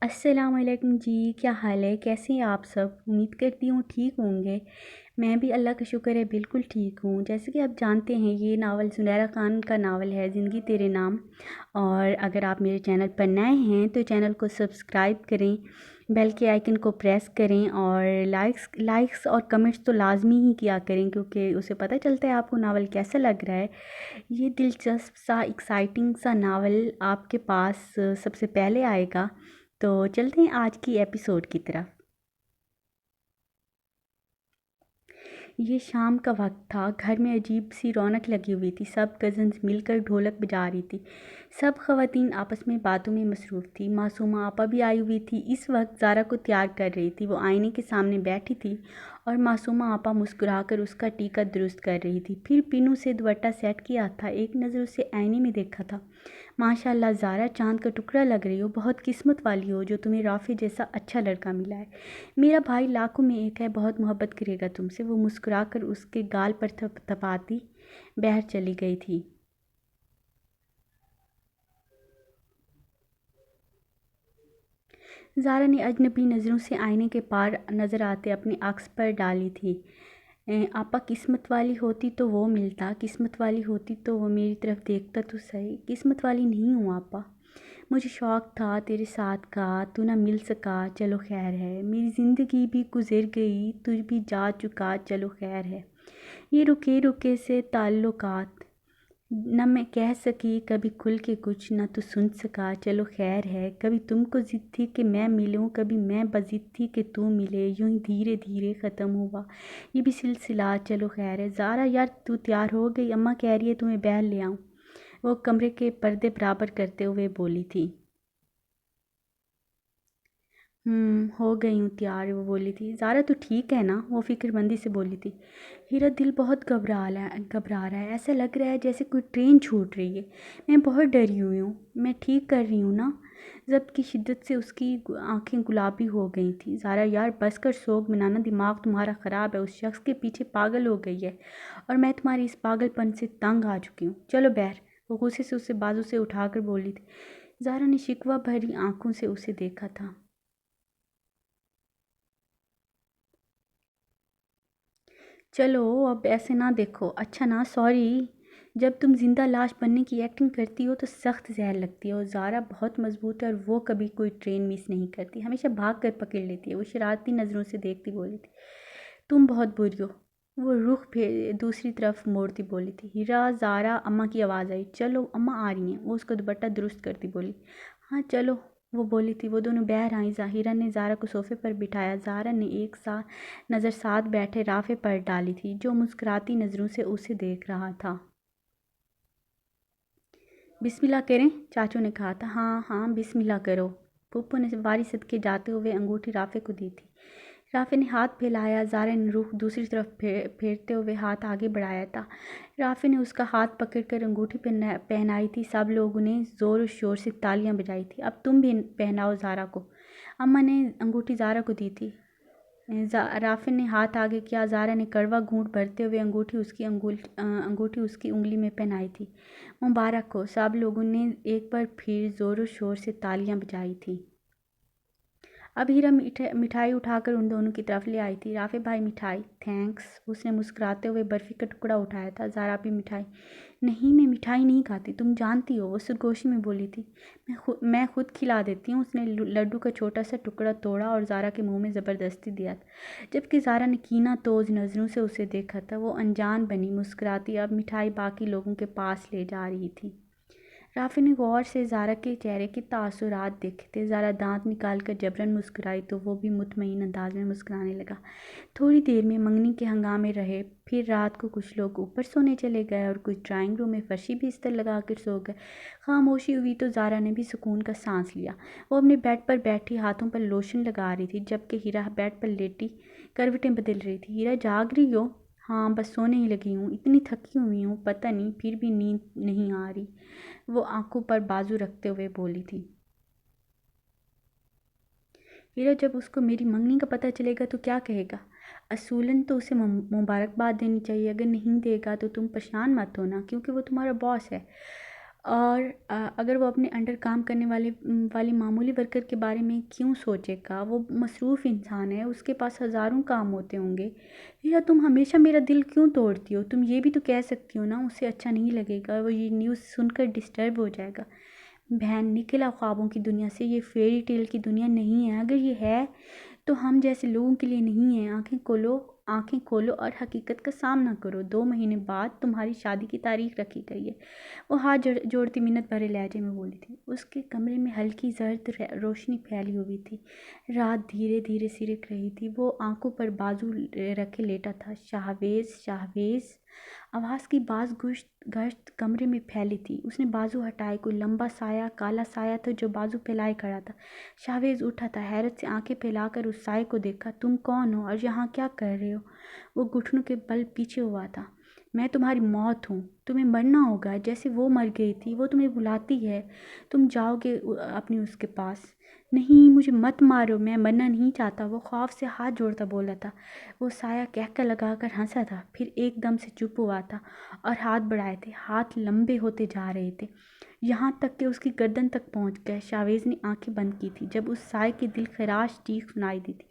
السلام علیکم جی، کیا حال ہے؟ کیسے ہیں آپ سب؟ امید کرتی ہوں ٹھیک ہوں گے۔ میں بھی اللہ کا شکر ہے بالکل ٹھیک ہوں۔ جیسے کہ آپ جانتے ہیں یہ ناول زنیرہ خان کا ناول ہے زندگی تیرے نام، اور اگر آپ میرے چینل پر نئے ہیں تو چینل کو سبسکرائب کریں، بیل کے آئیکن کو پریس کریں، اور لائکس اور کمنٹس تو لازمی ہی کیا کریں، کیونکہ اسے پتہ چلتا ہے آپ کو ناول کیسا لگ رہا ہے۔ یہ دلچسپ سا ایکسائٹنگ سا ناول آپ کے پاس سب سے پہلے آئے گا، تو چلتے ہیں آج کی ایپیسوڈ کی طرف۔ یہ شام کا وقت تھا، گھر میں عجیب سی رونق لگی ہوئی تھی، سب کزنز مل کر ڈھولک بجا رہی تھی، سب خواتین آپس میں باتوں میں مصروف تھی۔ معصومہ آپا بھی آئی ہوئی تھی، اس وقت زارا کو تیار کر رہی تھی۔ وہ آئینے کے سامنے بیٹھی تھی اور معصومہ آپا مسکرا کر اس کا ٹیکا درست کر رہی تھی۔ پھر پینو سے دوپٹہ سیٹ کیا تھا، ایک نظر اسے آئینے میں دیکھا تھا۔ ماشاء اللہ زارا، چاند کا ٹکڑا لگ رہی ہو، بہت قسمت والی ہو جو تمہیں رافع جیسا اچھا لڑکا ملا ہے۔ میرا بھائی لاکھوں میں ایک ہے، بہت محبت کرے گا تم سے۔ وہ مسکرا کر اس کے گال پر تھپاتی باہر چلی گئی تھی۔ زارا نے اجنبی نظروں سے آئینے کے پار نظر آتے اپنے عکس پر ڈالی تھی۔ آپا قسمت والی ہوتی تو وہ ملتا، قسمت والی ہوتی تو وہ میری طرف دیکھتا تو صحیح۔ قسمت والی نہیں ہوں آپا، مجھے شوق تھا تیرے ساتھ کا، تو نہ مل سکا، چلو خیر ہے۔ میری زندگی بھی گزر گئی، تجھ بھی جا چکا، چلو خیر ہے۔ یہ رکے رکے سے تعلقات، نہ میں کہہ سکی کبھی کھل کے کچھ، نہ تو سن سکا، چلو خیر ہے۔ کبھی تم کو ضد تھی کہ میں ملوں، کبھی میں بضد تھی کہ تو ملے، یوں ہی دھیرے دھیرے ختم ہوا یہ بھی سلسلہ، چلو خیر ہے۔ زارا یار تو تیار ہو گئی؟ اماں کہہ رہی ہے تمہیں باہر لے آؤں، وہ کمرے کے پردے برابر کرتے ہوئے بولی تھی۔ ہو گئی ہوں تیار، وہ بولی تھی۔ زارا تو ٹھیک ہے نا؟ وہ فکر مندی سے بولی تھی۔ ہیرا دل بہت گھبرا رہا ہے، ایسا لگ رہا ہے جیسے کوئی ٹرین چھوٹ رہی ہے۔ میں بہت ڈری ہوئی ہوں، میں ٹھیک کر رہی ہوں نا؟ ضبط کی شدت سے اس کی آنکھیں گلابی ہو گئی تھیں۔ زارا یار بس کر سوگ منانا، دماغ تمہارا خراب ہے، اس شخص کے پیچھے پاگل ہو گئی ہے، اور میں تمہاری اس پاگل پن سے تنگ آ چکی ہوں، چلو باہر۔ وہ غصے سے اسے بازو سے اٹھا کر بولی تھی۔ زارا نے شکوہ بھری آنکھوں سے اسے دیکھا تھا۔ چلو اب ایسے نہ دیکھو، اچھا نا، سوری۔ جب تم زندہ لاش بننے کی ایکٹنگ کرتی ہو تو سخت زہر لگتی ہے، اور زارا بہت مضبوط ہے اور وہ کبھی کوئی ٹرین مس نہیں کرتی، ہمیشہ بھاگ کر پکڑ لیتی ہے۔ وہ شرارتی نظروں سے دیکھتی بولی تھی۔ تم بہت بری ہو، وہ رخ دوسری طرف موڑتی بولی تھی۔ ہیرا، زارا، اماں کی آواز آئی۔ چلو اماں آ رہی ہیں، وہ اس کا دوپٹہ درست کرتی بولی۔ ہاں چلو، وہ بولی تھی۔ وہ دونوں باہر آئیں۔ ظاہرہ نے زارا کو صوفے پر بٹھایا۔ زارا نے ایک نظر ساتھ بیٹھے رافع پر ڈالی تھی، جو مسکراتی نظروں سے اسے دیکھ رہا تھا۔ بسم اللہ کریں؟ چاچو نے کہا تھا۔ ہاں ہاں بسم اللہ کرو۔ پھپھو نے واری صدقے جاتے ہوئے انگوٹھی رافع کو دی تھی۔ رافع نے ہاتھ پھیلایا۔ زارا نے رخ دوسری طرف پھیرتے ہوئے ہاتھ آگے بڑھایا تھا۔ رافع نے اس کا ہاتھ پکڑ کر انگوٹھی پہنائی تھی۔ سب لوگوں نے زور و شور سے تالیاں بجائی تھیں۔ اب تم بھی پہناؤ زارا کو۔ اماں نے انگوٹھی زارا کو دی تھی۔ رافع نے ہاتھ آگے کیا۔ زارا نے کڑوا گھونٹ بھرتے ہوئے انگوٹھی اس کی انگلی میں پہنائی تھی۔ مبارک ہو۔ سب لوگوں نے ایک بار پھر زور و شور سے تالیاں بجائی تھیں۔ اب ہیرا مٹھائی اٹھا کر ان دونوں کی طرف لے آئی تھی۔ رافع بھائی مٹھائی؟ تھینکس، اس نے مسکراتے ہوئے برفی کا ٹکڑا اٹھایا تھا۔ زارا بھی مٹھائی؟ نہیں میں مٹھائی نہیں کھاتی، تم جانتی ہو، وہ سرگوشی میں بولی تھی۔ میں خود کھلا دیتی ہوں۔ اس نے لڈو کا چھوٹا سا ٹکڑا توڑا اور زارا کے منہ میں زبردستی دیا تھا، جبکہ زارا نے کینہ توز نظروں سے اسے دیکھا تھا۔ وہ انجان بنی مسکراتی اب مٹھائی باقی لوگوں کے پاس لے جا رہی تھی۔ رافع نے غور سے زارا کے چہرے کے تاثرات دیکھے تھے۔ زارا دانت نکال کر جبراً مسکرائی تو وہ بھی مطمئن انداز میں مسکرانے لگا۔ تھوڑی دیر میں منگنی کے ہنگامے رہے، پھر رات کو کچھ لوگ اوپر سونے چلے گئے اور کچھ ڈرائنگ روم میں فرشی بستر لگا کر سو گئے۔ خاموشی ہوئی تو زارا نے بھی سکون کا سانس لیا۔ وہ اپنے بیڈ پر بیٹھی ہاتھوں پر لوشن لگا رہی تھی، جبکہ ہیرا بیڈ پر لیٹی کروٹیں بدل رہی تھی۔ ہیرا جاگ رہی ہو؟ ہاں بس سونے ہی لگی ہوں، اتنی تھکی ہوئی ہوں، پتہ نہیں پھر بھی نیند نہیں آ رہی، وہ آنکھوں پر بازو رکھتے ہوئے بولی تھی۔ ہیرا، جب اس کو میری منگنی کا پتہ چلے گا تو کیا کہے گا؟ اصولاً تو اسے مبارکباد دینی چاہیے، اگر نہیں دے گا تو تم پریشان مت ہونا، کیونکہ وہ تمہارا باس ہے، اور اگر وہ اپنے انڈر کام کرنے والی معمولی ورکر کے بارے میں کیوں سوچے گا؟ وہ مصروف انسان ہے، اس کے پاس ہزاروں کام ہوتے ہوں گے۔ یا تم ہمیشہ میرا دل کیوں توڑتی ہو؟ تم یہ بھی تو کہہ سکتی ہو نا، اسے اچھا نہیں لگے گا، وہ یہ نیوز سن کر ڈسٹرب ہو جائے گا۔ بہن، نکل آ خوابوں کی دنیا سے، یہ فیری ٹیل کی دنیا نہیں ہے۔ اگر یہ ہے تو ہم جیسے لوگوں کے لیے نہیں ہے۔ آنکھیں کھولو اور حقیقت کا سامنا کرو۔ 2 مہینے بعد تمہاری شادی کی تاریخ رکھی گئی ہے، وہ ہاتھ جوڑتی منت بھرے لہجے میں بولی تھی۔ اس کے کمرے میں ہلکی زرد روشنی پھیلی ہوئی تھی، رات دھیرے دھیرے سرک رہی تھی۔ وہ آنکھوں پر بازو رکھے لیٹا تھا۔ شاہویز، شاہویز، آواز کی باز گشت کمرے میں پھیلی تھی۔ اس نے بازو ہٹائے، کوئی لمبا سایہ، کالا سایہ تھا جو بازو پھیلائے کھڑا تھا۔ شاہویز اٹھا تھا، حیرت سے آنکھیں پھیلا کر اس سائے کو دیکھا۔ تم کون ہو اور یہاں کیا کر رہے ہو؟ وہ گھٹنوں کے بل پیچھے ہوا تھا۔ میں تمہاری موت ہوں، تمہیں مرنا ہوگا جیسے وہ مر گئی تھی، وہ تمہیں بلاتی ہے، تم جاؤ گے اپنی اس کے پاس۔ نہیں، مجھے مت مارو، میں مرنا نہیں چاہتا، وہ خوف سے ہاتھ جوڑتا بولا تھا۔ وہ سایہ کہکہ لگا کر ہنسا تھا، پھر ایک دم سے چپ ہوا تھا اور ہاتھ بڑھائے تھے، ہاتھ لمبے ہوتے جا رہے تھے، یہاں تک کہ اس کی گردن تک پہنچ گئے۔ شاویز نے آنکھیں بند کی تھی جب اس سائے کی دل خراش چیخ سنائی دی تھی۔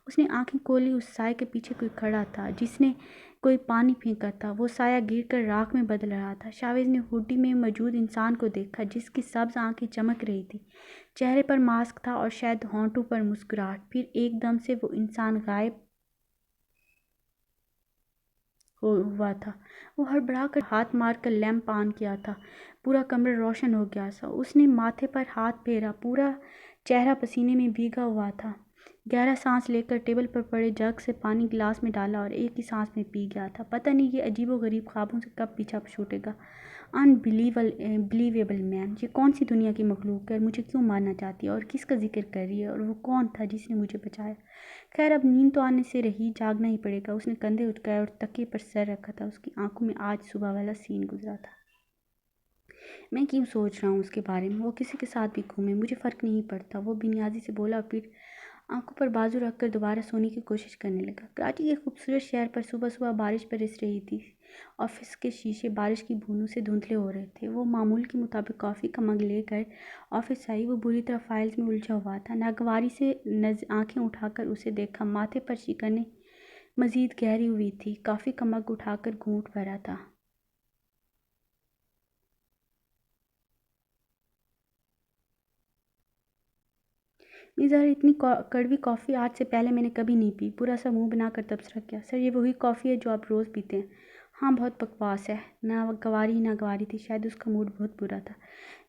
اس نے آنکھیں کھولی، اس سائے کے پیچھے کوئی کھڑا تھا جس نے کوئی پانی پھینکا تھا۔ وہ سایہ گر کر راکھ میں بدل رہا تھا۔ شاویز نے ہوڈی میں موجود انسان کو دیکھا جس کی سبز آنکھیں چمک رہی تھیں، چہرے پر ماسک تھا اور شاید ہونٹوں پر مسکراہٹ۔ پھر ایک دم سے وہ انسان غائب ہوا تھا۔ وہ ہڑبڑا کر ہاتھ مار کر لیمپ آن کیا تھا، پورا کمرہ روشن ہو گیا تھا۔ اس نے ماتھے پر ہاتھ پھیرا، پورا چہرہ پسینے میں بھیگا ہوا تھا۔ گہرا سانس لے کر ٹیبل پر پڑے جگ سے پانی گلاس میں ڈالا اور ایک ہی سانس میں پی گیا تھا۔ پتہ نہیں یہ عجیب و غریب خوابوں سے کب پیچھا چھوٹے گا۔ بلیویبل مین، یہ کون سی دنیا کی مخلوق ہے اور مجھے کیوں مارنا چاہتی ہے اور کس کا ذکر کر رہی ہے اور وہ کون تھا جس نے مجھے بچایا؟ خیر، اب نیند تو آنے سے رہی، جاگنا ہی پڑے گا۔ اس نے کندھے اٹھائے اور تکیے پر سر رکھا تھا۔ اس کی آنکھوں میں آج صبح والا سین گزرا تھا۔ میں کیوں سوچ رہا ہوں اس کے بارے میں؟ وہ کسی کے ساتھ بھی گھومے، مجھے فرق نہیں پڑتا، وہ بے نیازی سے بولا اور پھر آنکھوں پر بازو رکھ کر دوبارہ سونے کی کوشش کرنے لگا۔ کراچی کے خوبصورت شہر پر صبح صبح بارش برس رہی تھی۔ آفس کے شیشے بارش کی بوندوں سے دھندلے ہو رہے تھے۔ وہ معمول کے مطابق کافی کا مگ لے کر آفس آئی۔ وہ بری طرح فائلز میں الجھا ہوا تھا۔ ناگواری سے آنکھیں اٹھا کر اسے دیکھا، ماتھے پر شکنیں مزید گہری ہوئی تھی۔ کافی کا مگ اٹھا کر گھونٹ بھرا تھا۔ میزر، اتنی کڑوی کافی آج سے پہلے میں نے کبھی نہیں پی۔ پورا سا منہ بنا کر تبصرہ کیا۔ سر، یہ وہی کافی ہے جو آپ روز پیتے ہیں؟ ہاں، بہت بکواس ہے۔ ناگواری تھی، شاید اس کا موڈ بہت برا تھا۔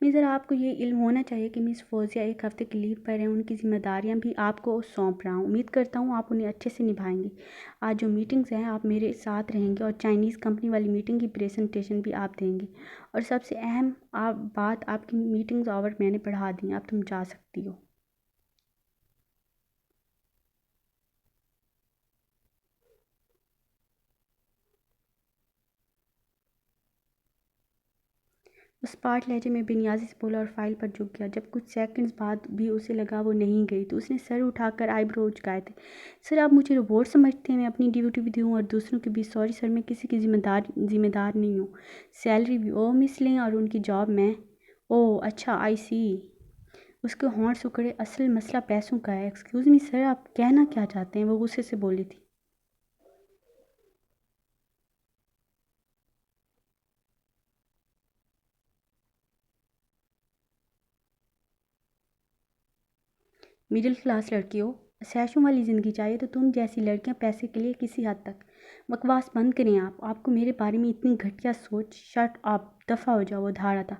میزر، آپ کو یہ علم ہونا چاہیے کہ مس فوزیہ ایک ہفتے کی لیو پر ہیں، ان کی ذمہ داریاں بھی آپ کو سونپ رہا ہوں۔ امید کرتا ہوں آپ انہیں اچھے سے نبھائیں گے۔ آج جو میٹنگز ہیں آپ میرے ساتھ رہیں گے اور چائنیز کمپنی والی میٹنگ کی پریزنٹیشن بھی آپ دیں گے، اور سب سے اہم بات، آپ کی میٹنگز آور میں نے بڑھا دیں، اب تم جا سکتی ہو۔ وہ اسپاٹ لہجے میں بے نیازی سے بولا اور فائل پر جھک گیا۔ جب کچھ سیکنڈز بعد بھی اسے لگا وہ نہیں گئی تو اس نے سر اٹھا کر آئی برو اچکائے تھے۔ سر، آپ مجھے روبوٹ سمجھتے ہیں؟ میں اپنی ڈیوٹی بھی دوں اور دوسروں کی بھی۔ سوری سر، میں کسی کی ذمہ دار نہیں ہوں۔ سیلری بھی مس لیں اور ان کی جاب میں۔ اوہ اچھا، آئی سی۔ اس کے ہونٹ سکڑے۔ اصل مسئلہ پیسوں کا ہے۔ ایکسکیوز می سر، آپ کہنا کیا چاہتے ہیں؟ وہ غصے سے بولی تھی۔ مڈل کلاس لڑکی ہو، عیشوں والی زندگی چاہیے تو تم جیسی لڑکیاں پیسے کے لیے کسی حد تک۔ بکواس بند کریں آپ کو میرے بارے میں اتنی گھٹیا سوچ۔ شٹ اپ، دفع ہو جاؤ، وہ دھاڑا تھا۔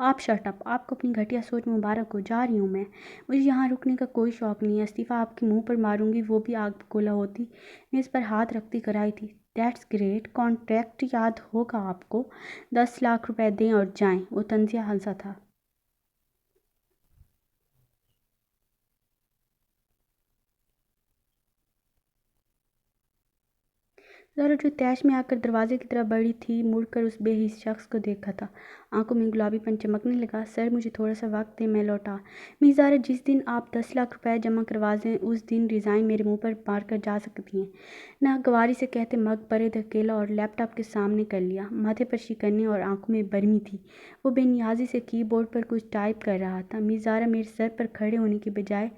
آپ شٹ اپ، آپ کو اپنی گھٹیا سوچ مبارک ہو، جا رہی ہوں میں۔ مجھے یہاں رکنے کا کوئی شوق نہیں ہے، استعفیٰ آپ کے منہ پر ماروں گی، وہ بھی آگ بگولا ہوتی۔ میز پر ہاتھ رکھتی کرائی تھی۔ دیٹس گریٹ، کانٹریکٹ یاد ہوگا آپ کو، 10 لاکھ روپے دیں اور جائیں۔ وہ طنزیہ ہنسا تھا۔ زارا جو تیش میں آ کر دروازے کی طرف بڑھی تھی مڑ کر اس بے حس شخص کو دیکھا تھا۔ آنکھوں میں گلابی پن چمکنے لگا۔ سر مجھے تھوڑا سا وقت دیں، میں لوٹا۔ میز زارا جس دن آپ 10 لاکھ روپے جمع کروا دیں اس دن ریزائن میرے منہ پر مار کر جا سکتی ہیں۔ ناگواری سے کہتے مگ پرے دھکیلا اور لیپ ٹاپ کے سامنے کر لیا۔ ماتھے پر شکنیں اور آنکھوں میں برمی تھی۔ وہ بے نیازی سے کی بورڈ پر کچھ ٹائپ کر رہا تھا۔ میز زارا میرے سر پر کھڑے ہونے کی بجائے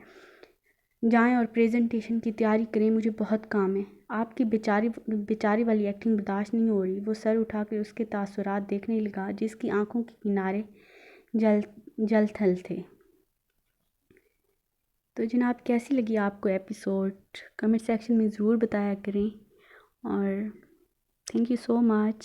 جائیں اور پریزنٹیشن کی تیاری کریں، مجھے بہت کام ہے۔ آپ کی بیچاری والی ایکٹنگ برداشت نہیں ہو رہی۔ وہ سر اٹھا کر اس کے تاثرات دیکھنے لگا جس کی آنکھوں کے کنارے جل تھل تھے۔ تو جناب کیسی لگی آپ کو ایپیسوڈ؟ کمنٹ سیکشن میں ضرور بتایا کریں اور تھینک یو سو مچ۔